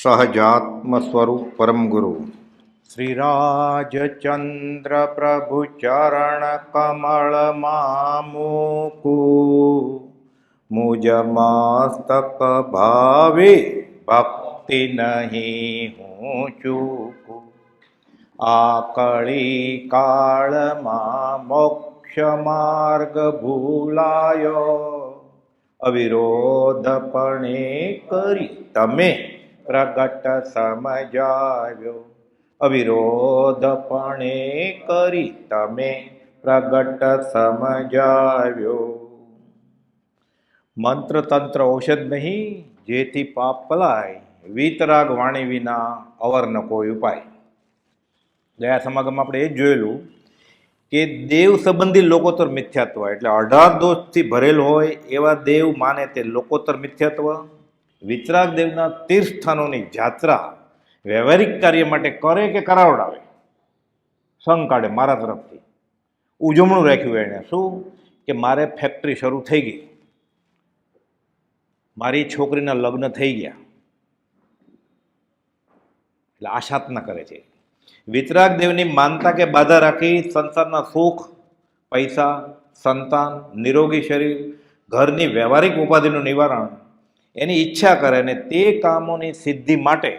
સહજાત્મ સ્વરૂપ પરમ ગુરુ શ્રી રાજચંદ્ર પ્રભુ ચરણ કમળ મામુકુ મુજ મસ્તક ભાવે ભક્તિ નહીં હું ચૂકું આ કળી કાળમાં મોક્ષ માર્ગ ભૂલાયો અવિરોધપણે કરી તમે પ્રગટ સમજાવ્યો અવિરોધપણે કરી તમે પ્રગટ સમજાવ્યો મંત્ર તંત્ર ઔષધ નહીં જેથી પાપ પલાય વીતરાગ વાણી વિના અવર ન કોઈ ઉપાય. ગયા સમાગમમાં આપણે એ જ જોયેલું કે દેવ સંબંધી લોકોત્તર મિથ્યાત્વ એટલે 18 દોષથી ભરેલ હોય એવા દેવ માને તે લોકોત્તર મિથ્યાત્વ. વિતરાગ દેવના તીર્થસ્થાનોની જાત્રા વ્યવહારિક કાર્ય માટે કરે કે કરાવડાવે, સંગ કાઢે મારા તરફથી. ઉજવણું રાખ્યું એણે શું કે મારે ફેક્ટરી શરૂ થઈ ગઈ, મારી છોકરીના લગ્ન થઈ ગયા, એટલે આશાતના કરે છે. વિતરાગ દેવની માનતા કે બાધા રાખી સંસારના સુખ, પૈસા, સંતાન, નિરોગી શરીર, ઘરની વ્યવહારિક ઉપાધિનું નિવારણ એની ઈચ્છા કરે અને તે કામોની સિદ્ધિ માટે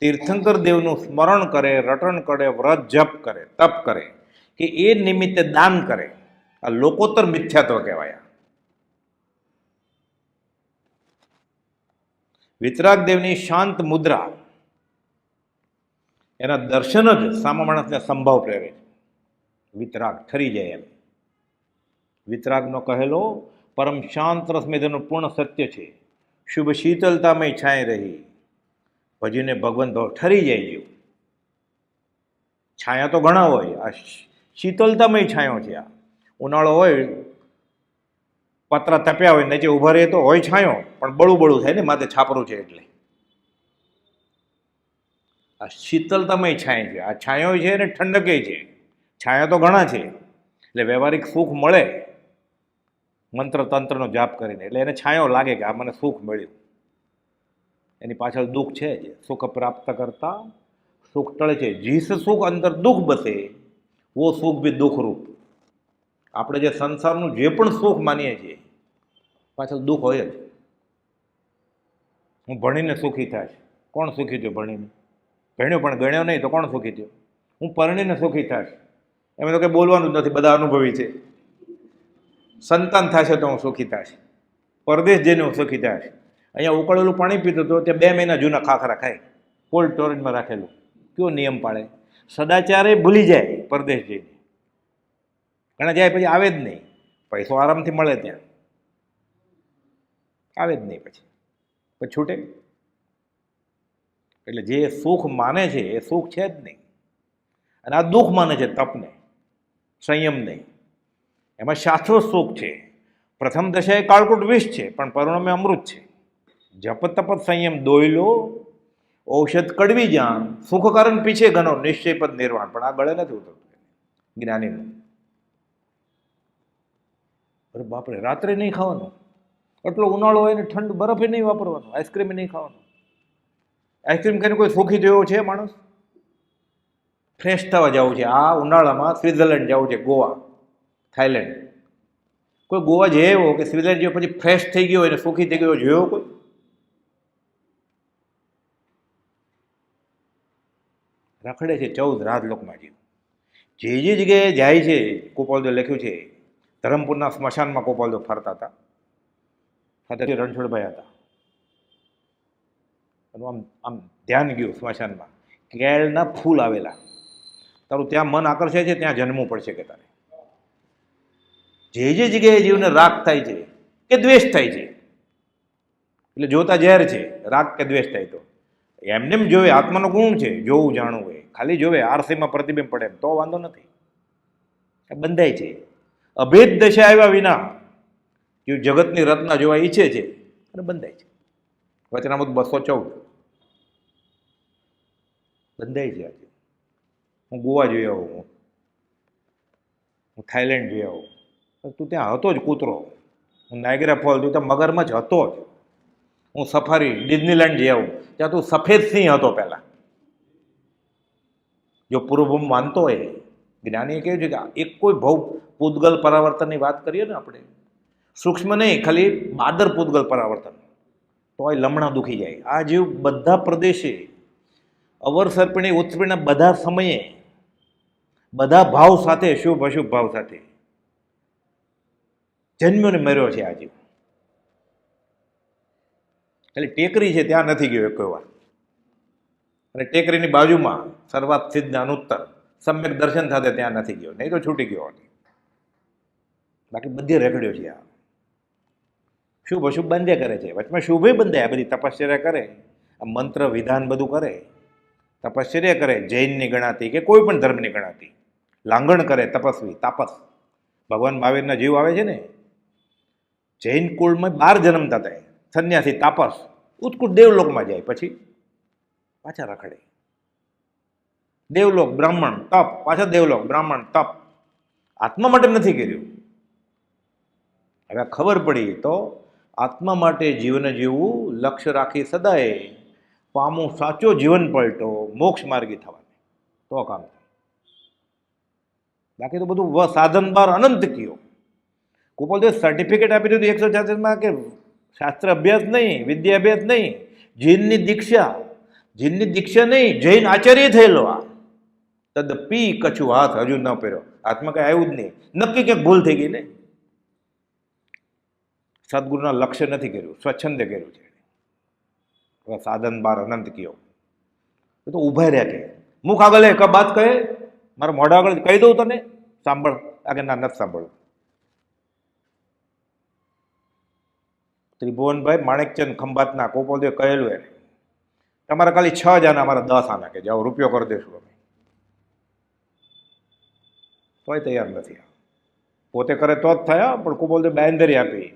તીર્થંકર દેવનું સ્મરણ કરે, રટણ કરે, વ્રત જપ કરે, તપ કરે કે એ નિમિત્તે દાન કરે. આ લોકોત્તર મિથ્યાત્વ કહેવાય. વિતરાગ દેવની શાંત મુદ્રા એના દર્શન જ સામા માણસને સંભાવ પ્રેરે. વિતરાગ ઠરી જાય એમ. વિતરાગનો કહેલો પરમ શાંત રસમેધનું પૂર્ણ સત્ય છે. શુભ શીતલતામય છાંય રહી ભજીને ભગવાન ભાવ ઠરી જાય જેવું. છાયા તો ઘણા હોય, આ શીતલતામય છાંયો છે. આ ઉનાળો હોય, પતરા તપ્યા હોય, નીચે ઉભા રહે તો હોય છાંયો, પણ બળું બળું થાય ને, માથે છાપરું છે એટલે. આ શીતલતામય છાંય છે. આ છાંયો છે ને ઠંડકે છે. છાંયા તો ઘણા છે એટલે વ્યવહારિક સુખ મળે મંત્ર તંત્રનો જાપ કરીને, એટલે એને છાંયો લાગે કે આ મને સુખ મળ્યું. એની પાછળ દુઃખ છે જ. સુખ પ્રાપ્ત કરતા સુખ ટળે છે. જીસ સુખ અંદર દુઃખ બસે વો સુખ બી દુઃખરૂપ. આપણે જે સંસારનું જે પણ સુખ માનીએ છીએ પાછળ દુઃખ હોય જ. હું ભણીને સુખી થાય, કોણ સુખી થયો ભણીને? ભણ્યો પણ ગણ્યો નહીં તો કોણ સુખી થયો? હું પરણીને સુખી થાય, એમ તો કંઈ બોલવાનું જ નથી, બધા અનુભવી છે. સંતાન થશે તો હું સુખી થશે, પરદેશ જઈને હું સુખી થશે. અહીંયા ઉકળેલું પાણી પીતું તો તે 2 મહિના જૂના ખાખરા ખાય, કોલ્ડ સ્ટોરેજમાં રાખેલું. કયો નિયમ પાળે? સદાચારે ભૂલી જાય પરદેશ જઈને. ઘણા જાય પછી આવે જ નહીં. પૈસો આરામથી મળે ત્યાં, આવે જ નહીં પછી છૂટે. એટલે જે સુખ માને છે એ સુખ છે જ નહીં. અને આ દુઃખ માને છે તપને, સંયમને. એમાં શાશ્વત સુખ છે. પ્રથમ દશા એ કાળકૂટ વિષ છે પણ પરિણામે અમૃત છે. જપ તપ સંયમ દોયલો ઔષધ કડવી જાણ, સુખ કારણ પીછે ઘનો નિશ્ચય પદ નિર્વાણ. પણ આ ગળે નથી ઉતરતું જ્ઞાનીનું. અરે બાપરે, રાત્રે નહીં ખાવાનું, એટલો ઉનાળો હોય ને ઠંડ, બરફે નહીં વાપરવાનું, આઈસ્ક્રીમ નહીં ખાવાનું. આઈસ્ક્રીમ કરીને કોઈ સુખી થયો છે માણસ? ફ્રેશ થવા જવું છે આ ઉનાળામાં, સ્વિટ્ઝરલેન્ડ જવું છે, ગોવા, થાઈલેન્ડ. કોઈ ગોવા જેવો કે સ્વિટ્ઝરલેન્ડ જેવો પછી ફ્રેશ થઈ ગયો એને સુખી થઈ ગયો જોયો કોઈ? રખડે છે 14 રાજલોકમાં જીવ. જે જગ્યાએ જાય છે, ગોપાલદેવ લખ્યું છે, ધરમપુરના સ્મશાનમાં ગોપાલદેવ ફરતા હતા, સાથે રણછોડભાઈ હતા. આમ આમ ધ્યાન ગયું સ્મશાનમાં, કેળના ફૂલ આવેલા. તારું ત્યાં મન આકર્ષે છે, ત્યાં જન્મવું પડશે કે તારે. જે જગ્યાએ જીવને રાગ થાય છે કે દ્વેષ થાય છે, એટલે જોતા ઝેર છે, રાગ કે દ્વેષ થાય તો એમને જોવે. આત્માનો ગુણ છે, જોવું જાણવું હોય. ખાલી જોવે આરસીમાં પ્રતિબિંબ પડે તો વાંધો નથી, બંધાય છે. અભેદ દશા આવ્યા વિના જે જગતની રચના જોવા ઈચ્છે છે અને બંધાય છે. વચનામૃત 214 બંધાય છે. આજે હું ગોવા જોઈ આવું, હું થાઈલેન્ડ જોઈ આવું, તું ત્યાં હતો જ કૂતરો. હું નાયગ્રા ફોલ તું ત્યાં મગરમચ્છ હતો જ. હું સફારી ડિઝનીલેન્ડ જઈ આવું, ત્યાં તું સફેદ સિંહ હતો પહેલા. જો પૂર્વભૂમ માનતો હોય, જ્ઞાનીએ કહ્યું છે કે એક કોઈ ભવ પૂતગલ પરાવર્તનની વાત કરીએ ને આપણે, સૂક્ષ્મ નહીં, ખાલી બાદર પૂતગલ પરાવર્તન, તો એ લમણા દુખી જાય. આ જીવ બધા પ્રદેશે, અવર સર્પિણી ઉત્સર્પિણીના બધા સમયે, બધા ભાવ સાથે, શુભ અશુભ ભાવ સાથે જન્મ્યો ને મર્યો છે આ જીવ. ખાલી ટેકરી છે ત્યાં નથી ગયો એક વાર, અને ટેકરીની બાજુમાં સર્વાત સિદ્ધ અનુત્તર સમ્યક દર્શન સાથે ત્યાં નથી ગયો, નહીં તો છૂટી ગયો. બાકી બધી રેકડ્યો છે આ. શુભ અશુભ બંધે કરે છે, વચમાં શુભે બંધે, આ બધી તપશ્ચર્યા કરે, આ મંત્ર વિધાન બધું કરે, તપશ્ચર્યા કરે, જૈનની ગણાતી કે કોઈ પણ ધર્મની ગણાતી, લાંગણ કરે, તપસ્વી તાપસ. ભગવાન મહાવીરના જીવ આવે છે ને, જૈન કુળમાં 12 જન્મતા હતા, સંન્યાસી તાપસ, ઉત્કુટ દેવલોકમાં જાય, પછી પાછા રખડે. દેવલોક બ્રાહ્મણ તપ, પાછા દેવલોક બ્રાહ્મણ તપ. આત્મા માટે નથી કર્યું. હવે ખબર પડી તો આત્મા માટે જીવન જીવવું, લક્ષ્ય રાખી સદાય પામું સાચો જીવન પલટો, મોક્ષ માર્ગી થવાની, તો કામ થાય. બાકી તો બધું સાધન બાર અનંત કયો. કુપોલ સર્ટિફિકેટ આપી દીધું 146માં કે શાસ્ત્ર અભ્યાસ નહીં, વિદ્યા અભ્યાસ નહીં, જૈનની દીક્ષા નહીં, જૈન આચાર્ય થયેલો. આ તદપી કછું હાથ હજુ ન પહેર્યો, હાથમાં કઈ આવ્યું જ નહીં, નક્કી ક્યાંક ભૂલ થઈ ગઈ ને. સદગુરુના લક્ષ્ય નથી કર્યું, સ્વચ્છંદે કર્યું છે. સાધન બાર અનંત કયો, એ તો ઉભા રહ્યા કે મુખ આગળ એક બાત કહે, મારા મોઢા આગળ કહી દઉં તને, સાંભળ. આગળ ના નથી સાંભળવું. ત્રિભુવનભાઈ માણેકચંદ ખંભાતના કોપોલદેવ કહેલું એને, તમારે ખાલી 6 જ આના, અમારા 10 આના, કે જાઓ રૂપિયો કરી દઈશું અમે. તોય તૈયાર નથી. પોતે કરે તો જ થયા, પણ કુપોલદેવ બાંયધરી આપી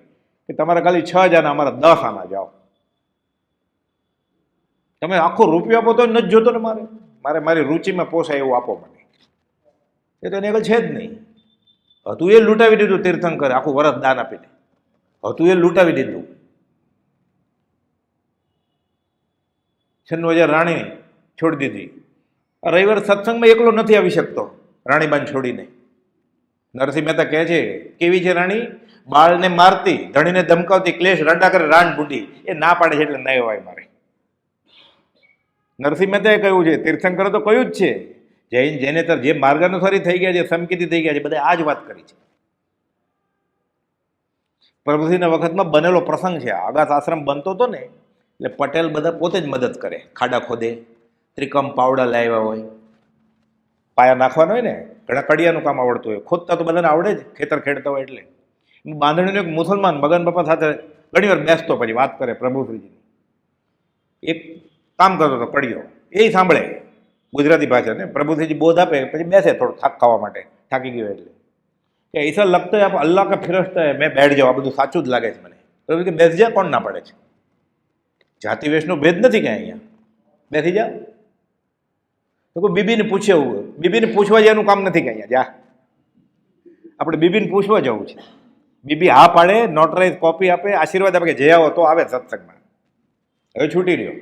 કે તમારે ખાલી 6 જ આના, અમારા 10 આના, જાઓ. તમે આખો રૂપિયો આપો તો નથી જોતો ને, મારે મારી રુચિમાં પોસાય એવું આપો મને. એ તો એને આગળ છે જ નહીં. હતું એ લૂંટાવી દીધું, તીર્થંકરે આખું વરસ દાન આપીને હતું એ લૂંટાવી દીધું. 96,000 રાણી છોડી દીધી. રવિવાર સત્સંગમાં એકલો નથી આવી શકતો, રાણીબાન છોડીને. નરસિંહ મહેતા કહે છે, કેવી છે રાણી? બાળને મારતી, ધણીને ધમકાવતી, ક્લેશ રંડા કરે, રાણ બુઢી. એ ના પાડે છે એટલે નહીં હોય મારે. નરસિંહ મહેતાએ કહ્યું છે, તીર્થંકરે તો કહ્યું જ છે, જૈન જૈનેતર જે માર્ગાનુસારી થઈ ગયા છે, સમકીતી થઈ ગયા છે, બધા આ જ વાત કરી છે. પ્રભુજીના વખતમાં બનેલો પ્રસંગ છે. આગાસ આશ્રમ બનતો હતો ને, એટલે પટેલ બધા પોતે જ મદદ કરે, ખાડા ખોદે, ત્રિકમ પાવડા લાવ્યા હોય, પાયા નાખવાનો હોય ને, ઘણા કડિયાનું કામ આવડતું હોય, ખોદતા તો બધાને આવડે જ, ખેતર ખેડતા હોય. એટલે બાંધણીનો એક મુસલમાન મગન બાપા સાથે ઘણી વાર બેસતો, પછી વાત કરે પ્રભુશ્રીજીની. એક કામ કરતો હતો કડિયો, એ સાંભળે ગુજરાતી ભાષા ને, પ્રભુશ્રીજી બોધ આપે, પછી બેસે થોડું થાક ખાવા માટે, થાકી ગયો એટલે કે ઈસા લગતો હે અલ્લાહ કે ફિરસ્તા હે, મેં બેઠ જાઉં, આ બધું સાચું જ લાગે છે મને. તો કે બેસી જા, કોણ ના પડે છે? જાતિ વેશનો ભેદ નથી ક્યાં અહીંયા, બેસી જા. તો કોઈ બીબીને પૂછે, બીબીને પૂછવા જવાનું કામ નથી કે અહીંયા જા, આપણે બીબીને પૂછવા જવું છે. બીબી હા પાડે, નોટરાઇઝ કોપી આપે, આશીર્વાદ આપે કે જઈ આવો તો આવે સત્સંગમાં. હવે છૂટી રહ્યો.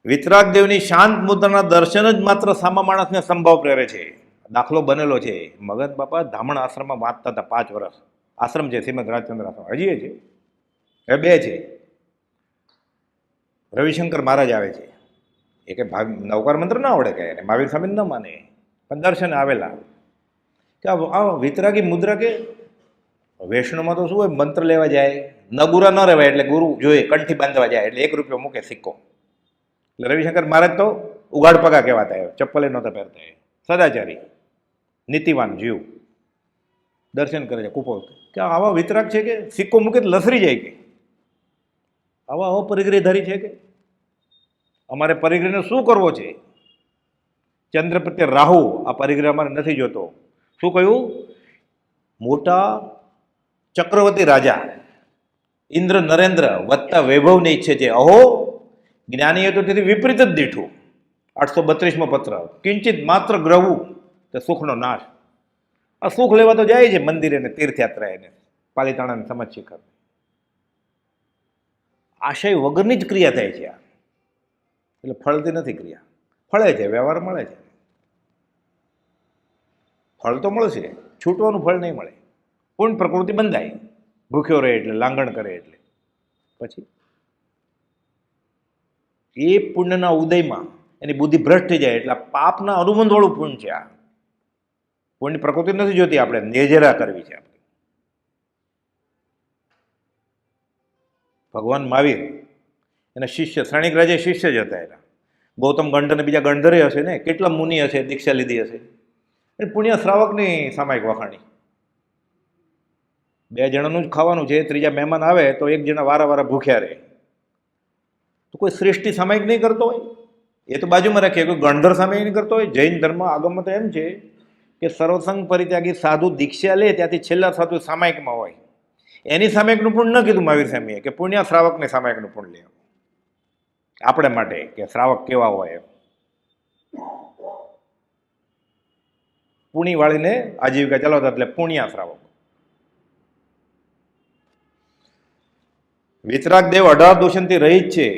વિતરાગ દેવની શાંત મુદ્રાના દર્શન જ માત્ર સામા માણસને સંભાવ પ્રેરે છે. દાખલો બનેલો છે. મગન બાપા ધામણ આશ્રમમાં વાંચતા હતા 5 વર્ષ. આશ્રમ છે શ્રીમદ રાજચંદ્ર આશ્રમ, હજી એ છે, હવે 2 છે. રવિશંકર મહારાજ આવે છે, એ કે નવકાર મંત્ર ના આવડે, કે મહાવીર સ્વામી ન માને, પણ દર્શન આવેલા કે આ વિતરાગી મુદ્રા કે વૈષ્ણવમાં તો શું હોય, મંત્ર લેવા જાય, નગુરા ન રહેવાય એટલે ગુરુ જોઈએ, કંઠી બાંધવા જાય એટલે 1 રૂપિયો મૂકે સિક્કો. એટલે રવિશંકર મહારાજ તો ઉગાડ પગા કહેવાતા, ચપ્પલે નહોતા પહેરતા, સદાચારી નીતિવાન જીવ. દર્શન કરે છે કુપોલ, કે આવા વિતરાગ છે કે સિક્કો મૂકે તો લસરી જાય, કે આવા અપરિગ્રહધારી છે, કે અમારે પરિગ્રહને શું કરવો છે? ચંદ્ર પ્રત્યે રાહુ, આ પરિગ્રહ અમારે નથી જોતો. શું કહ્યું? મોટા ચક્રવર્તી રાજા ઇન્દ્ર નરેન્દ્ર વધતા વૈભવને ઈચ્છે છે. અહો જ્ઞાનીએ તો તેથી વિપરીત જ દીઠું. 832મો પત્ર, કિંચિત માત્ર ગ્રહવું તે સુખનો નાશ. આ સુખ લેવા તો જાય છે મંદિરે ને તીર્થયાત્રાએ ને પાલિતાણા સમજ શિખર. આશય વગરની જ ક્રિયા થાય છે આ. એટલે ફળતી નથી ક્રિયા. ફળે છે, વ્યવહાર મળે છે. ફળ તો મળશે, છૂટવાનું ફળ નહીં મળે. પૂર્ણ પ્રકૃતિ બંધાય, ભૂખ્યો રહે એટલે, લાંગણ કરે એટલે. પછી એ પુણ્યના ઉદયમાં એની બુદ્ધિ ભ્રષ્ટ થઈ જાય એટલે પાપના અનુબંધવાળું પુણ્ય છે આ. પુણ્ય પ્રકૃતિ નથી જોતી, આપણે નેજરા કરવી છે. આપણે ભગવાન મહાવીર એના શિષ્ય, શ્રેણિક રાજા શિષ્ય જ હતા એના. ગૌતમ ગંડ અને બીજા ગંધરે હશે ને, કેટલા મુનિ હશે, દીક્ષા લીધી હશે. એ પુણ્ય શ્રાવકની સામાયિક વખાણી. 2 જણાનું જ ખાવાનું છે, ત્રીજા મહેમાન આવે તો 1 જણા વારા ભૂખ્યા રહે. તો કોઈ શ્રેષ્ઠી સામાયિક નહીં કરતો હોય, એ તો બાજુમાં રાખીએ. કોઈ ગણધર સામાયિક નહીં કરતો હોય. જૈન ધર્મ આગમમાં તો એમ છે કે સર્વસંગ પરિત્યાગી સાધુ દીક્ષા લે ત્યાંથી છેલ્લા સાધુ સામાયિકમાં હોય. એની સામાયિકનું પુણ્ય ન કીધું મહાવીર સ્વામીએ કે પુણ્ય શ્રાવકને સામાયિકનું પુણ્ય લે. આપણે માટે કે શ્રાવક કેવા હોય એમ. પુણી વાળીને આજીવિકા ચલાવતા એટલે પુણ્યા શ્રાવક. વિતરાગ દેવ 18 દૂષણથી રહિત છે.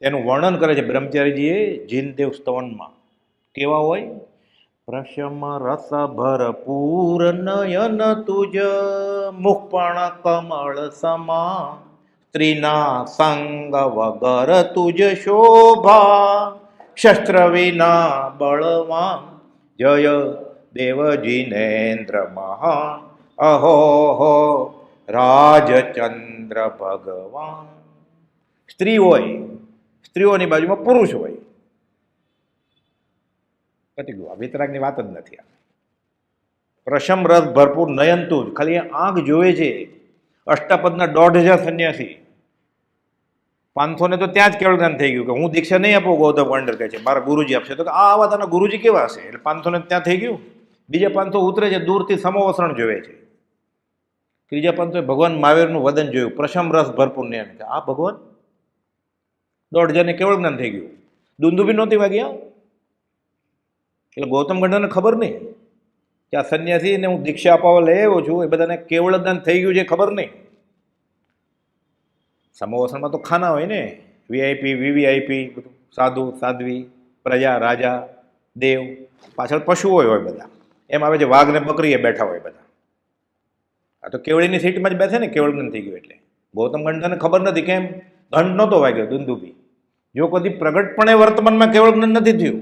એનું વર્ણન કરે છે બ્રહ્મચારીજીએ જીનદેવ સ્તવનમાં. કેવા હોય? પ્રશમ રસ ભરપૂર નયન તુજ, મુખપણ કમળ સમા, સ્ત્રીના સંગ વગર તુજ શોભા, શસ્ત્ર વિના બળવાન, જય દેવ જીનેન્દ્ર મહાન, અહો હો રાજચંદ્ર ભગવાન. સ્ત્રી હોય, સ્ત્રીઓની બાજુમાં પુરુષ હોય. પતી ગયું. વિતરાગની વાત જ નથી. પ્રશમ રસ ભરપૂર નયનતું જ, ખાલી આંખ જોવે છે. અષ્ટાપદના 1,500 સંન્યાસી, 500 ને તો ત્યાં જ કેવળ જ્ઞાન થઈ ગયું કે હું દીક્ષા નહીં આપું. ગૌતમ ગંડર કહે છે મારા ગુરુજી આપશે. તો આ આવા તાના ગુરુજી કેવા હશે? એટલે 500 ને ત્યાં થઈ ગયું. બીજા 500 ઉતરે છે, દૂરથી સમોવસરણ જોવે છે. ત્રીજા 500 ભગવાન મહાવીરનું વદન જોયું, પ્રશમ રસ ભરપૂર નયન. આ ભગવાન 1,500 ને કેવળ જ્ઞાન થઈ ગયું. દુંદુભી નહોતી વાગ્યા. એટલે ગૌતમ ગંડરને ખબર નહીં કે આ સંન્યાસીને હું દીક્ષા અપાવવા લઈ આવ્યો છું, એ બધાને કેવળ જ્ઞાન થઈ ગયું છે, ખબર નહીં. સમોવસનમાં તો ખાના હોય ને, વીઆઈપી વીવીઆઈપી બધું, સાધુ સાધ્વી, પ્રજા રાજા દેવ, પાછળ પશુઓ હોય બધા. એમ આવે છે વાઘ ને બકરીએ બેઠા હોય બધા. આ તો કેવળીની સીટમાં જ બેસે ને, કેવળ જ્ઞાન થઈ ગયું એટલે. ગૌતમ ગંડરને ખબર નથી કેમ ઘંટ નહોતો વાગ્યો દુંદુભી. જો કદી પ્રગટપણે વર્તમાનમાં કેવળ જ્ઞાન નથી થયું.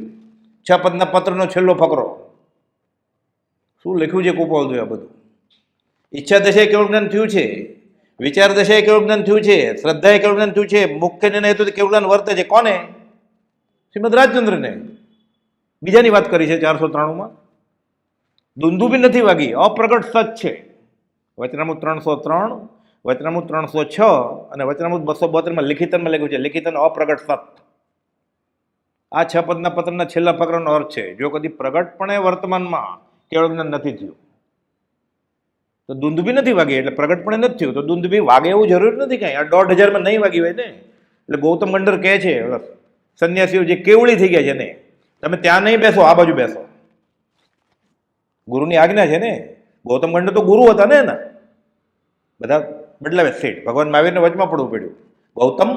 6 પદના પત્રનો છેલ્લો ફકરો શું લખ્યું છે કુપાલ આ બધું. ઈચ્છા દશાએ કેવળ જ્ઞાન થયું છે, વિચાર દશાએ કેવળ જ્ઞાન થયું છે, શ્રદ્ધાએ કેવળ જ્ઞાન થયું છે, મુખ્ય નિર્ણય હેતુથી કેવળ જ્ઞાન વર્તે છે. કોને? શ્રીમદ રાજચંદ્રને. બીજાની વાત કરી છે 493માં. દુંદુભી નથી વાગી, અપ્રગટ સચ છે. વચનામૃત 303, વચનામૃત 306 અને વચનામૃત 272માં લિખિતનમાં લખ્યું છે, લિખિતન અપ્રગટ સત. આ 6 પદના પત્રના છેલ્લા ફકરાનો અર્થ છે જો કદી પ્રગટપણે વર્તમાનમાં કેવળ જ્ઞાન નથી થયું તો દુંદુભી નથી વાગી, એટલે પ્રગટપણે નથી થયું તો દુંદુભી વાગે એવું જરૂરી નથી કાંઈ. આ 1,500માં નહીં વાગી હોય ને. એટલે ગૌતમ ગંડર કહે છે સંન્યાસીઓ જે કેવળી થઈ ગયા છે ને, તમે ત્યાં નહીં બેસો, આ બાજુ બેસો. ગુરુની આજ્ઞા છે ને. ગૌતમ ગંડર તો ગુરુ હતા ને એના. બધા બદલાવે સીટ. ભગવાન મહાવીરને વચમાં પડવું પડ્યું. ગૌતમ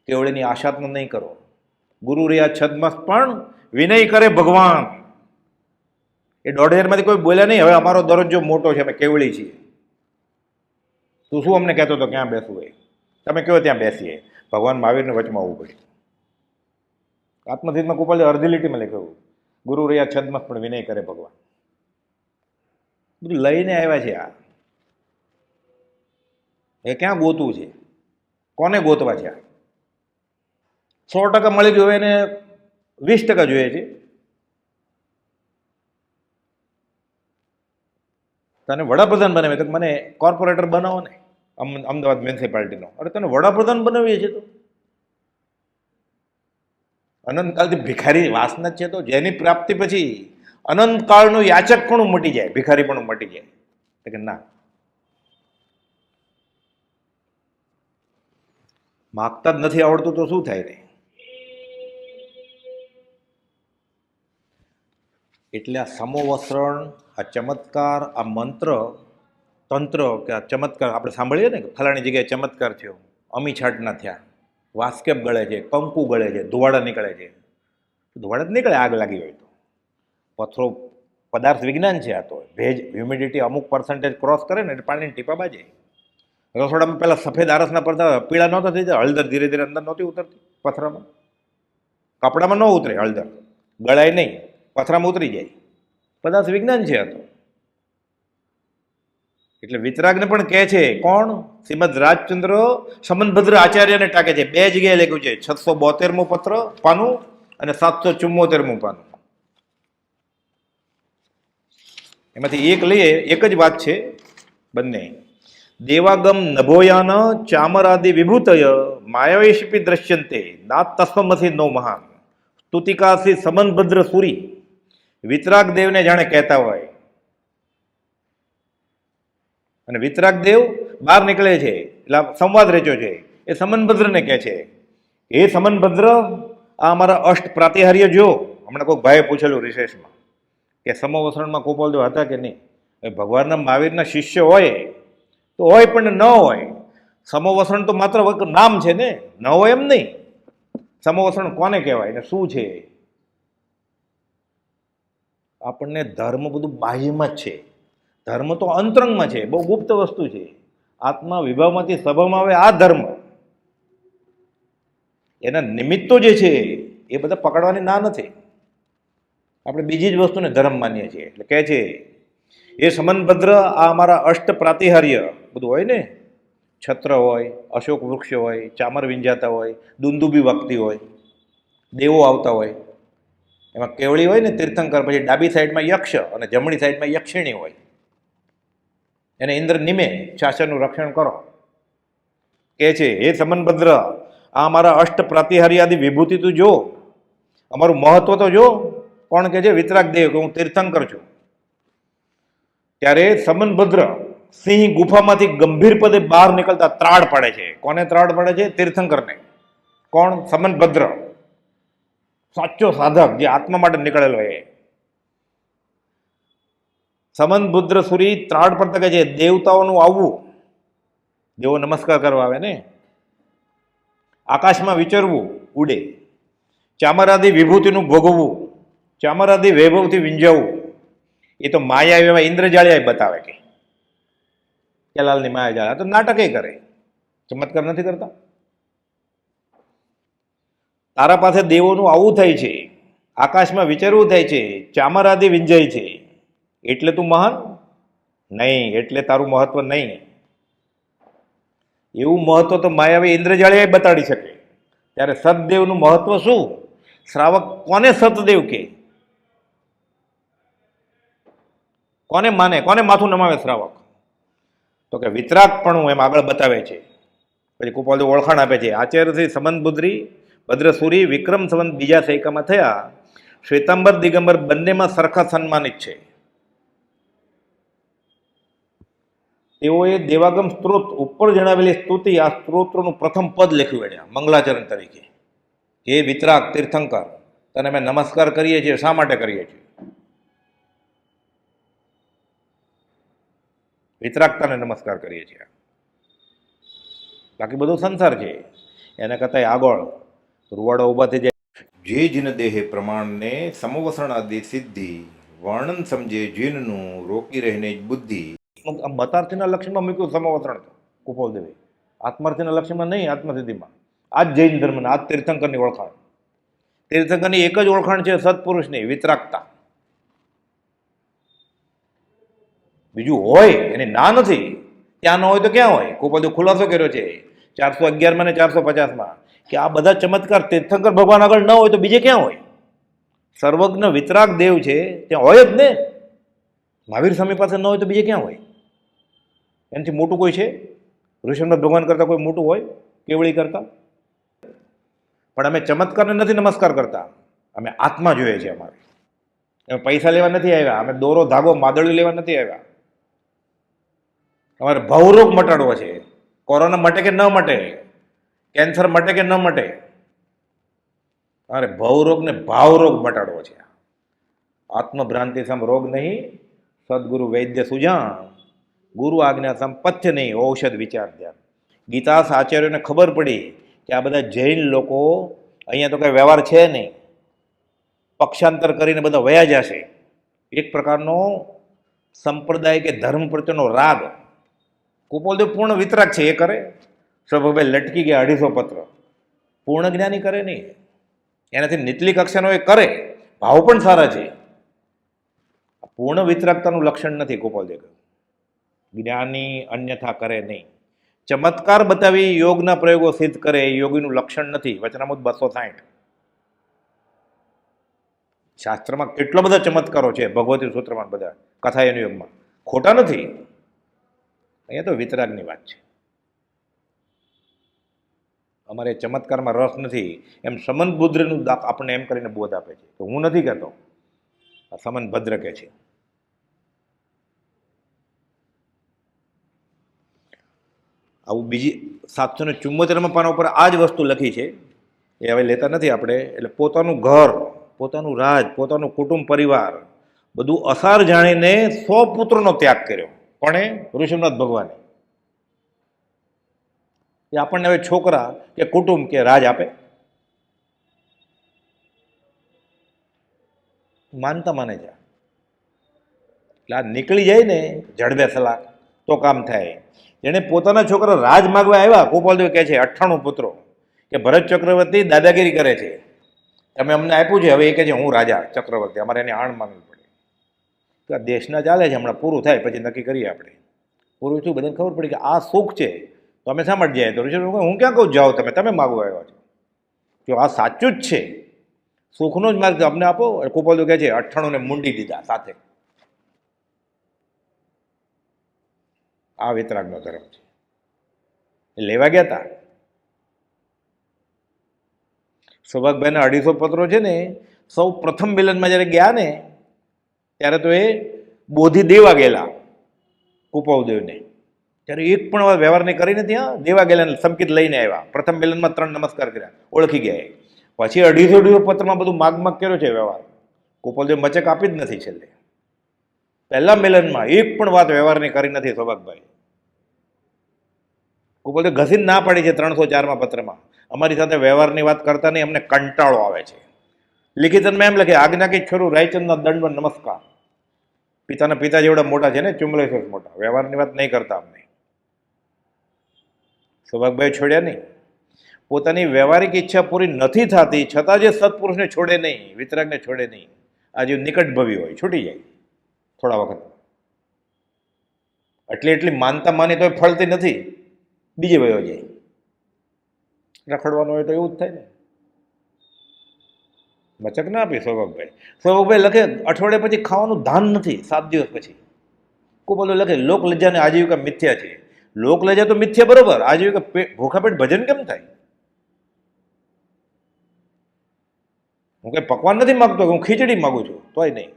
કેવળીની આશાત્મ નહીં કરો. ગુરુ રહ્યા છદમસ્ત પણ વિનય કરે ભગવાન. એ 1,500માંથી કોઈ બોલ્યા નહીં હવે અમારો દરજ્જો મોટો છે, અમે કેવળી છીએ. તું શું અમને કહેતો હતો ક્યાં બેસવું હોય? તમે કહો ત્યાં બેસીએ. ભગવાન મહાવીરને વચમાં આવવું પડ્યું. આત્મધીતમાં કુપાલ અડધી લીટીમાં લખ્યું, ગુરુ રહ્યા છદમસ્ત પણ વિનય કરે ભગવાન. બધું લઈને આવ્યા છે આ. એ ક્યાં ગોતવું છે? કોને ગોતવા છે? 100% મળી ગયું એને 20% જોઈએ છે. તને વડાપ્રધાન બનાવે તો મને કોર્પોરેટર બનાવો ને, અમદાવાદ મ્યુનિસિપાલિટીનો. અરે તને વડાપ્રધાન બનાવીએ છે તો અનંતકાળથી ભિખારી વાસના જ છે. તો જેની પ્રાપ્તિ પછી અનંતકાળનું યાચક પણ મટી જાય, ભિખારી પણ મટી જાય. કે ના, માગતા જ નથી આવડતું તો શું થાય ને. એટલે આ સમોવસરણ, આ ચમત્કાર, આ મંત્ર તંત્ર કે આ ચમત્કાર આપણે સાંભળીએ ને કે ફલાણી જગ્યાએ ચમત્કાર થયો, અમી છાંટના થયા, વાસ્કેપ ગળે છે, કંકુ ગળે છે, ધુવાડા નીકળે છે. ધુવાડા જ નીકળે આગ લાગી હોય તો. પથ્થરો પદાર્થ વિજ્ઞાન છે આ તો. ભેજ હ્યુમિડિટી અમુક પર્સન્ટેજ ક્રોસ કરે ને એટલે પાણીની ટીપા બાજે. રસોડામાં પહેલાં સફેદ આરસના પડતા પીળા નહોતા થઈ જાય, હળદર ધીરે ધીરે અંદર નહોતી ઉતરતી પથરામાં. કપડામાં ન ઉતરે હળદર, ગળાય નહીં, પથરામાં ઉતરી જાય. પદાર્થ વિજ્ઞાન છે આ તો. એટલે વિતરાગને પણ કહે છે કોણ? શ્રીમદ રાજચંદ્ર સમનભદ્ર આચાર્યને ટાકે છે. 2 જગ્યાએ લખ્યું છે, 672મું પત્ર પાનું અને 774મું પાનું. એમાંથી એક લઈએ, એક જ વાત છે બંને. દેવાગમ નભોયાન ચામરાદિ વિભૂતય માયાવેશપી દ્રશ્યંતે નાત તસ્મમસી નો મહાન સ્તુતિકાસી સમનભદ્ર સુરી. વિતરાગ દેવને જાણે કહેતા હોય, અને વિતરાગ દેવ બહાર નીકળે છે એટલે સંવાદ રચ્યો છે. એ સમનભદ્રને કહે છે, હે સમનભદ્ર, આ અમારા અષ્ટ પ્રાતિહાર્ય જો. હમણાં કોઈક ભાઈએ પૂછેલું રિસેસમાં કે સમવસરણમાં ગોપાલદેવ હતા કે નહીં. ભગવાનના મહાવીરના શિષ્ય હોય તો હોય, પણ ન હોય. સમવસરણ તો માત્ર નામ છે ને, ન હોય એમ નહીં. સમવસરણ કોને કહેવાય ને શું છે? આપણને ધર્મ બધું બાહ્યમાં જ છે, ધર્મ તો અંતરંગમાં છે, બહુ ગુપ્ત વસ્તુ છે. આત્મા વિભાવમાંથી સભામાં આવે આ ધર્મ. એના નિમિત્તો જે છે એ બધા પકડવાની ના નથી. આપણે બીજી જ વસ્તુને ધર્મ માનીએ છીએ. એટલે કહે છે, એ સમનભદ્ર, આ અમારા અષ્ટ પ્રાતિહાર્ય બધું હોય ને, છત્ર હોય, અશોક વૃક્ષ હોય, ચામર વિંજાતા હોય, દુંદુબી વાગતી હોય, દેવો આવતા હોય, એમાં કેવળી હોય ને તીર્થંકર, પછી ડાબી સાઈડમાં યક્ષ અને જમણી સાઈડમાં યક્ષિણી હોય. એને ઇન્દ્ર નિમે શાસનનું રક્ષણ કરો. કહે છે, હે સમનભદ્ર, આ અમારા અષ્ટ પ્રાતિહાર્યાદિ વિભૂતિ તું જો, અમારું મહત્વ તો જો. કોણ કહે છે? વિતરાગ દેવ, કે હું તીર્થંકર છું. ત્યારે સમનભદ્ર સિંહ ગુફામાંથી ગંભીર પદે બહાર નીકળતા ત્રાડ પડે છે. કોને ત્રાડ પડે છે? તીર્થંકરને. કોણ? સમનભદ્ર, સાચો સાધક જે આત્મા માટે નીકળેલો એ. સમનભદ્ર સુરી ત્રાડ પડતા કહે છે, દેવતાઓનું આવવું, દેવો નમસ્કાર કરવા આવે ને, આકાશમાં વિચરવું, ઉડે, ચામરાદિ વિભૂતિનું ભોગવવું, ચામરાદિ વૈભવથી વિંજાવવું. એ તો માયા એવા ઇન્દ્રજાળિયા બતાવે કે લાલની માયા જાળે. તો નાટકે કરે, ચમત્કાર નથી કરતા. તારા પાસે દેવોનું આવું થાય છે, આકાશમાં વિચરવું થાય છે, ચામરાદિ વિંજાય છે, એટલે તું મહાન નહીં, એટલે તારું મહત્વ નહીં. એવું મહત્વ તો માયાવી ઇન્દ્રજાળિયા બતાડી શકે. ત્યારે સતદેવનું મહત્વ શું? શ્રાવક કોને સતદેવ કે? કોને માને, કોને માથું નમાવે શ્રાવક? તો કે વિતરાગ પણ હું એમ આગળ બતાવે છે. પછી ગોપાલદેવ ઓળખાણ આપે છે, આચાર્યથી સમનભદ્રી ભદ્રસુરી વિક્રમ સંવત બીજા સૈકામાં થયા. શ્વેતાંબર દિગંબર બંનેમાં સરખા સન્માનિત છે. તેઓએ દેવાગમ સ્ત્રોત ઉપર જણાવેલી સ્તુતિ, આ સ્ત્રોત્રનું પ્રથમ પદ લખ્યું એણે મંગલાચરણ તરીકે. હે વિતરાગ તીર્થંકર, તને અમે નમસ્કાર કરીએ છીએ. શા માટે કરીએ છીએ? વિતરાગતાને નમસ્કાર કરીએ છીએ. બાકી બધું સંસાર છે, એના કરતાં આગળ રૂવાડો ઊભા થઈ જાય. જે જીન દેહે પ્રમાણને સમવસરણ આદિ સિદ્ધિ વર્ણન સમજે જીનનું રોકી રહીને જ બુદ્ધિ. મતાર્થીના લક્ષ્યમાં મૂક્યું સમવસરણ ગોપાલદેવે, આત્માર્થીના લક્ષ્યમાં નહીં, આત્મસિદ્ધિમાં. આ જ જૈન ધર્મના, આ જ તીર્થંકરની ઓળખાણ. તીર્થંકરની એક જ ઓળખાણ છે સત્પુરુષની, વિતરાગતા. બીજું હોય એની ના નથી. ત્યાં ન હોય તો ક્યાં હોય? ગોપાલદેવ ખુલાસો કર્યો છે 411 ને 450માં કે આ બધા ચમત્કાર તીર્થંકર ભગવાન આગળ ન હોય તો બીજે ક્યાં હોય? સર્વજ્ઞ વિતરાગ દેવ છે ત્યાં હોય જ ને. મહાવીર સ્વામી પાસે ન હોય તો બીજે ક્યાં હોય? એનાથી મોટું કોઈ છે? ઋષભનાથ ભગવાન કરતા કોઈ મોટું હોય કેવળી કરતા? પણ અમે ચમત્કારને નથી નમસ્કાર કરતા, અમે આત્મા જોઈએ છે. અમારે અમે પૈસા લેવા નથી આવ્યા, અમે દોરો ધાગો માદળ્યું લેવા નથી આવ્યા. અમારે ભાવરોગ મટાડવો છે. કોરોના મટે કે ન મટે, કેન્સર મટે કે ન મટે, અરે ભવરોગને ભાવરોગ મટાડવો છે. આત્મભ્રાંતિ સમ રોગ નહીં, સદગુરુ વૈદ્ય સુજાન, ગુરુ આજ્ઞા સમ પથ્ય નહીં, ઔષધ વિચાર ધ્યાન. ગીતાસ આચાર્યોને ખબર પડી કે આ બધા જૈન લોકો અહીંયા તો કંઈ વ્યવહાર છે નહીં, પક્ષાંતર કરીને બધા વયા જશે. એક પ્રકારનો સંપ્રદાય કે ધર્મ પ્રત્યેનો રાગ. કુપોલદેવ પૂર્ણ વિતરાગ છે, એ કરે. સ્વભાવભાઈ લટકી ગયા 250 પત્ર, પૂર્ણ જ્ઞાની કરે નહીં. એનાથી નીચલી કક્ષાનો એ કરે, ભાવ પણ સારા છે. પૂર્ણ વિતરાગતાનું લક્ષણ નથી ગોપાલદેવ. જ્ઞાની અન્યથા કરે નહીં. ચમત્કાર બતાવી યોગના પ્રયોગો સિદ્ધ કરે એ યોગીનું લક્ષણ નથી. વચનામૃત 260. શાસ્ત્રમાં કેટલો બધા ચમત્કારો છે, ભગવતી સૂત્રમાં બધા કથાયન યોગમાં, ખોટા નથી. અહીંયા તો વિતરાગની વાત છે. અમારે ચમત્કારમાં રસ નથી એમ સમન ભદ્રનું આપણને એમ કરીને બોધ આપે છે. તો હું નથી કહેતો, સમન ભદ્ર કહે છે. આવું બીજી 774 પાના ઉપર આ જ વસ્તુ લખી છે. એ હવે લેતા નથી આપણે. એટલે પોતાનું ઘર, પોતાનું રાજ, પોતાનું કુટુંબ પરિવાર બધું અસાર જાણીને 100 પુત્રનો ત્યાગ કર્યો. કોણે? ઋષભનાથ ભગવાને. એ આપણને હવે છોકરા કે કુટુંબ કે રાજ આપે? માનતા માને છે. એટલે આ નીકળી જાય ને જડબે સલાહ તો કામ થાય. જેણે પોતાના છોકરા રાજ માગવા આવ્યા, ગોપાલદેવ કહે છે 98 પુત્રો કે ભરત ચક્રવર્તી દાદાગીરી કરે છે, તમે અમને આપ્યું છે, હવે એ કહે છે હું રાજા ચક્રવર્તી, અમારે એની આણ માનવી પડે. તો આ દેશના ચાલે છે, હમણાં પૂરું થાય પછી નક્કી કરીએ આપણે. પૂરું થયું, બધાને ખબર પડી કે આ સુખ છે, તો અમે શા માટે જાય? તો ઋષિ હું ક્યાં કહું જાઓ, તમે માગવા આવ્યા છો. જો આ સાચું જ છે, સુખનો જ માર્ગ અમને આપો. ગોપાલદેવ કહે છે 98 ને મૂંડી દીધા સાથે. આ વિતરાગનો ધર્મ છે. લેવા ગયા હતા સૌભાગભાઈના 250 પત્રો છે ને, સૌ પ્રથમ મિલનમાં જ્યારે ગયા ને ત્યારે તો એ બોધિ દેવા ગયેલા કુપાવદેવને. ત્યારે એક પણ વાર વ્યવહાર નહીં કરી નથી. હા, દેવા ગયેલા સંકેત લઈને આવ્યા. પ્રથમ મિલનમાં 3 નમસ્કાર કર્યા, ઓળખી ગયા. પછી 250 પત્રમાં બધું માગ કર્યો છે વ્યવહાર. કુપાવદેવ મચક આપી જ નથી છેલ્લે. પહેલા મિલનમાં એક પણ વાત વ્યવહારની કરી નથી સૌભાગભાઈ. કુપાલદેવ ઘસીને ના પાડી છે 304માં પત્રમાં, અમારી સાથે વ્યવહારની વાત કરતા નહીં, અમને કંટાળો આવે છે. લિખિતનમાં એમ લખે આજ્ઞા કે છોરું રાયચંદના દંડવત નમસ્કાર. પિતાના પિતા જેવડા મોટા છે ને, 44 વર્ષ મોટા. વ્યવહારની વાત નહીં કરતા અમને. સૌભાગભાઈ છોડ્યા નહીં. પોતાની વ્યવહારિક ઈચ્છા પૂરી નથી થતી છતાં જે સત્પુરુષને છોડે નહીં, વિતરાગને છોડે નહીં. આ જે નિકટ ભવી હોય છૂટી જાય થોડા વખત. એટલી માનતા માની તો ફળતી નથી, બીજે વયો જાય. રખડવાનું હોય તો એવું જ થાય ને. મચક ના આપી સૌભાગભાઈ. સૌભાગભાઈ લખે અઠવાડિયા પછી ખાવાનું ધાન નથી, 7 દિવસ પછી. કુપાલદેવ લખે લોકલજ્જા અને આજીવિકા મિથ્યા છે. લોકલજ્જા તો મિથ્યા બરોબર, આજીવિકા ભૂખા પેટ ભજન કેમ થાય? હું કઈ પકવાન નથી માગતો, હું ખીચડી માગું છું, તોય નહીં.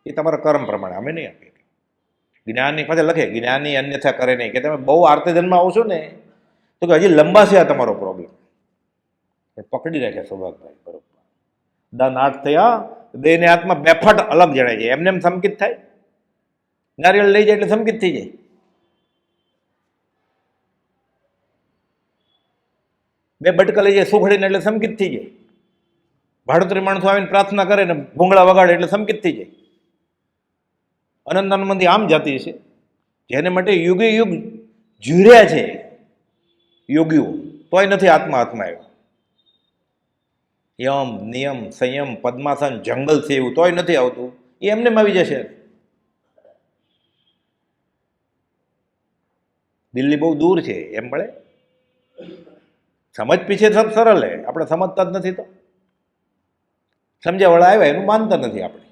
એ તમારા કર્મ પ્રમાણે, અમે નહીં આપીએ. જ્ઞાની પાછા લખે જ્ઞાની અન્યથા કરે નહીં, કે તમે બહુ આર્તજનમાં આવશો ને તો કે હજી લંબા છે આ તમારો પ્રોબ્લેમ. પકડી રાખ્યા સૌભાગભાઈ બરોબર. દાન 8 થયા, દેહને હાથમાં બેફાટ અલગ જણાય છે. એમને એમ સંકિત થાય, નારિયેળ લઈ જાય એટલે સંકિત થઈ જાય. બે બટકા લઈ જાય સુખડીને એટલે સંકિત થઈ જાય. ભાડોતરી માણસો આવીને પ્રાર્થના કરે ને ભૂંગળા વગાડે એટલે સંકિત થઈ જાય. અનંતાનંદી આમ જાતિ છે જેને માટે યુગે યુગ જીર્યા છે યોગીઓ, તોય નથી હાથમાં આવ્યો. યમ નિયમ સંયમ પદ્માસન જંગલ છે એવું તોય નથી આવતું. એ એમને આવી જશે. દિલ્હી બહુ દૂર છે એમ મળે. સમજ પીછે સબ સરળ હે, આપણે સમજતા જ નથી. તો સમજ્યા વાળા આવ્યા એનું માનતા નથી આપણે.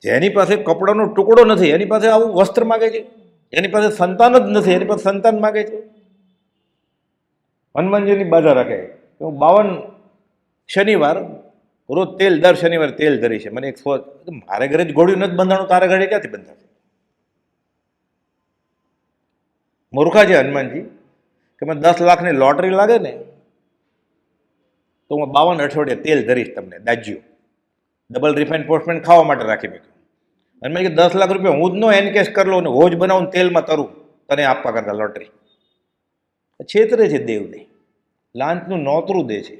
જેની પાસે કપડાનો ટુકડો નથી એની પાસે આવું વસ્ત્ર માગે છે. એની પાસે સંતાન જ નથી એની પાસે સંતાન માગે છે. હનુમાનજીની બાધા રાખે, હું 52 શનિવાર રોજ તેલ, દર શનિવારે તેલ ધરી છે. મને એક સોચ, મારે ઘરે જ ઘોડ્યું નથી બંધાણું, તારે ઘરે ક્યાંથી બંધાશે? મૂર્ખા છે હનુમાનજી કે મને 10 લાખની લોટરી લાગે ને તો હું 52 અઠવાડિયે તેલ ધરીશ તમને દાજ્યું. ડબલ રિફાઇન્ડ પોસ્ટમેન ખાવા માટે રાખી મૂક્યું. અને મેં કીધું 10 લાખ રૂપિયા હું જ નો એનકેશ કરી લઉં ને હોજ બનાવું તેલમાં તરું તને આપવા કરતા લોટરી. છેતરે છે દેવને, લાંચનું નોતરું દે છે.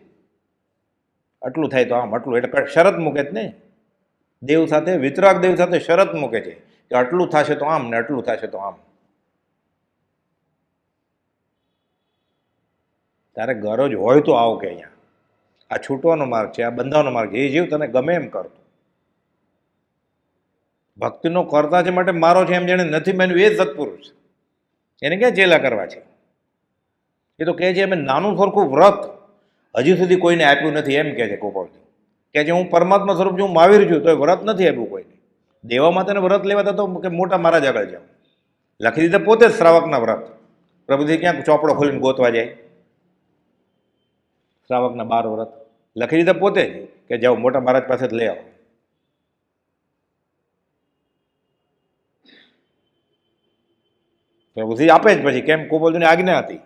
આટલું થાય તો આમ, આટલું એટલે શરત મૂકે જ ને દેવ સાથે, વિતરાગ દેવ સાથે શરત મૂકે છે કે આટલું થશે તો આમ ને આટલું થશે તો આમ. તારે ગરજ હોય તો આવ કે અહીંયા આ છૂટવાનો માર્ગ છે, આ બંધાવાનો માર્ગ છે, એ જીવ તને ગમે એમ કરતો. ભક્તિનો કરતા છે માટે મારો છે એમ જેને નથી માન્યું એ સત્પુરુષ, એને ક્યાં ચેલા કરવા છે? એ તો કહે છે અમે નાનું સરખું વ્રત હજી સુધી કોઈને આપ્યું નથી એમ કહે છે ગોપાલજી. કે છે હું પરમાત્મા સ્વરૂપ છું, હું મહાવીર છું, તો એ વ્રત નથી આપ્યું કોઈને. દેવામાં તેને વ્રત લેવા તો કે મોટા મહારાજ આગળ જાઓ. લખી દીધા પોતે જ શ્રાવકના વ્રત. પ્રભુજી ક્યાં ચોપડો ખોલીને ગોતવા જાય? શ્રાવકના 12 વ્રત લખી દીધા પોતે જ કે જાઓ મોટા મહારાજ પાસે જ લઈ આવો. પ્રભુજી આપે જ પછી, કેમ? ગોપાલજીની આજ્ઞા હતી.